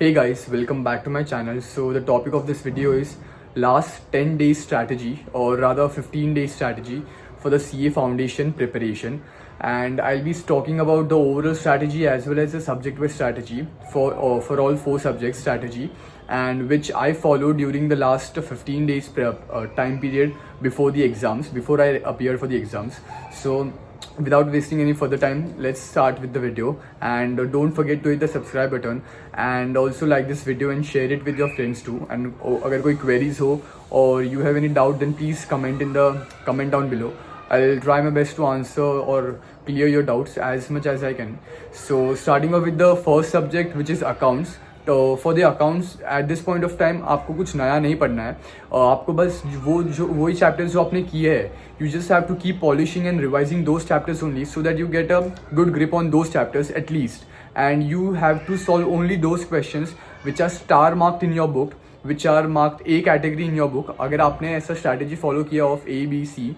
Hey guys, welcome back to my channel. So the topic of this video is last 10 days strategy, or rather 15 days strategy for the CA foundation preparation. And I'll be talking about the overall strategy as well as the subject-wise strategy for all 4 subjects strategy, and which I followed during the last 15 days time period before the exams, before I appeared for the exams. So without wasting any further time, let's start with the video. And don't forget to hit the subscribe button and also like this video and share it with your friends too. And अगर कोई queries हो or you have any doubt, then please comment in the comment down below. I'll try my best to answer or clear your doubts as much as I can. So starting off with the first subject, which is accounts. तो for the accounts at this point of time आपको कुछ नया नहीं पढ़ना है. आपको बस वही चैप्टर्स जो आपने किए हैं, you just have to keep polishing and revising those chapters only so that you get a good grip on those chapters at least. And you have to solve only those questions which are star marked in your book, which are marked A category in your book. अगर आपने ऐसा strategy follow किया of A B C,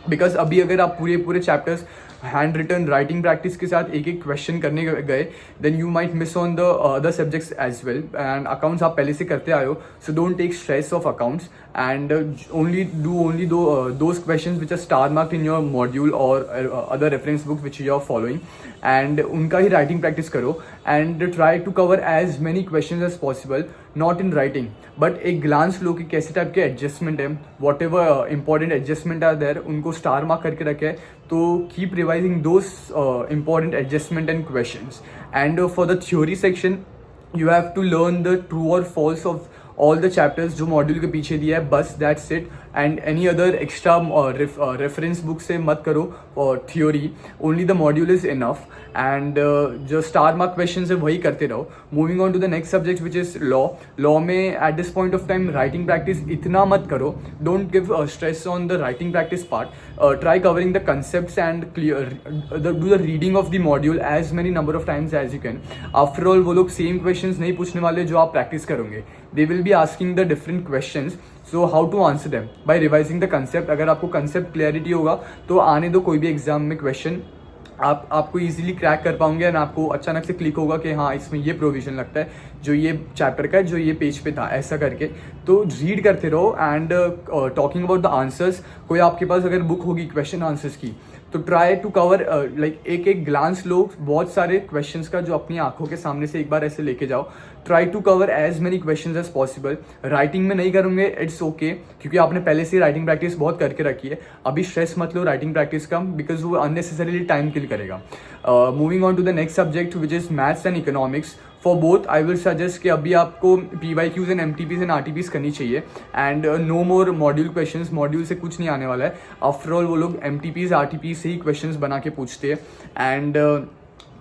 because अभी अगर आप पूरे chapters hand written writing practice के साथ एक एक क्वेश्चन करने गए, then you might miss on the other subjects as well. And accounts आप पहले से करते आए हो, so don't take stress of accounts and only do those questions which are star marked in your module or other reference book which you are following, and उनका ही writing practice करो and try to cover as many questions as possible, not in writing but एक glance लो कि कैसे type के adjustment है, whatever important adjustment are there उनको star mark करके रखे. तो keep revising those important adjustment and questions. And for the theory section, you have to learn the true or false of all the chapters जो module के पीछे दिया है, बस that's it. And any other extra reference book से मत करो theory, only the module is enough. And जो स्टार मार्क क्वेश्चन है वही करते रहो. Moving on to the next subject which is law. Law में at this point of time writing practice इतना मत करो. Don't give stress on the writing practice part. Try covering the concepts and do the reading of the module as many number of times as you can. After all वो लोग same question नहीं पूछने वाले जो आप practice करोगे. They will be asking the different questions, so how to answer them by revising the concept. अगर आपको concept clarity होगा तो आने दो कोई भी एग्जाम में क्वेश्चन आपको इजीली क्रैक कर पाओगे. एंड आपको अचानक से क्लिक होगा कि हाँ इसमें ये प्रोविजन लगता है जो ये चैप्टर का है, जो ये पेज पे था, ऐसा करके. तो रीड करते रहो. And talking about the answers, कोई आपके पास अगर बुक होगी क्वेश्चन आंसर्स की, तो ट्राई टू कवर लाइक एक ग्लांस लो बहुत सारे क्वेश्चंस का जो अपनी आंखों के सामने से एक बार ऐसे लेके जाओ. Try to cover as many questions as possible. Writing में नहीं करूँगे, इट्स ओके, क्योंकि आपने पहले से राइटिंग प्रैक्टिस बहुत करके रखी है. अभी स्ट्रेस मत लो राइटिंग प्रैक्टिस का, बिकॉज वो अननेसेसरीली टाइम किल करेगा. Moving on to the next subject which is maths and economics. For both I will suggest कि अभी आपको PYQs and MTPs and RTPs करनी चाहिए. And no more module questions. Module से कुछ नहीं आने वाला है. आफ्टर ऑल वो लोग MTPs RTPs से ही क्वेश्चंस बना के पूछते हैं. एंड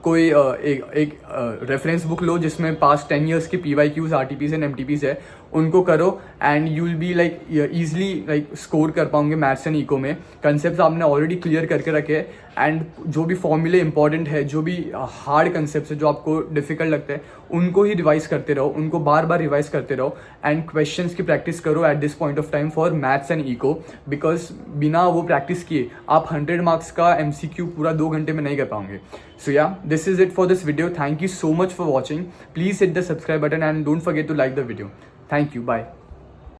कोई एक रेफरेंस बुक लो जिसमें पास्ट 10 years के PYQs RTPs एंड MTPs है, उनको करो. And you will be like easily like score कर पाओगे मैथ्स एंड इको में. कंसेप्ट आपने ऑलरेडी क्लियर करके रखे हैं. एंड जो भी फॉर्मूले इंपॉर्टेंट है, जो भी हार्ड कंसेप्ट है जो आपको डिफिकल्ट लगता है, उनको ही रिवाइज करते रहो, उनको बार बार रिवाइज करते रहो. एंड क्वेश्चंस की प्रैक्टिस करो at this point of time for maths and eco, because बिना वो प्रैक्टिस किए आप 100 मार्क्स का MCQ पूरा 2 घंटे में नहीं कर पाओगे. So yeah, this is it for this video. Thank you so much for watching. Please hit the subscribe button and don't forget to like the video. Thank you. Bye.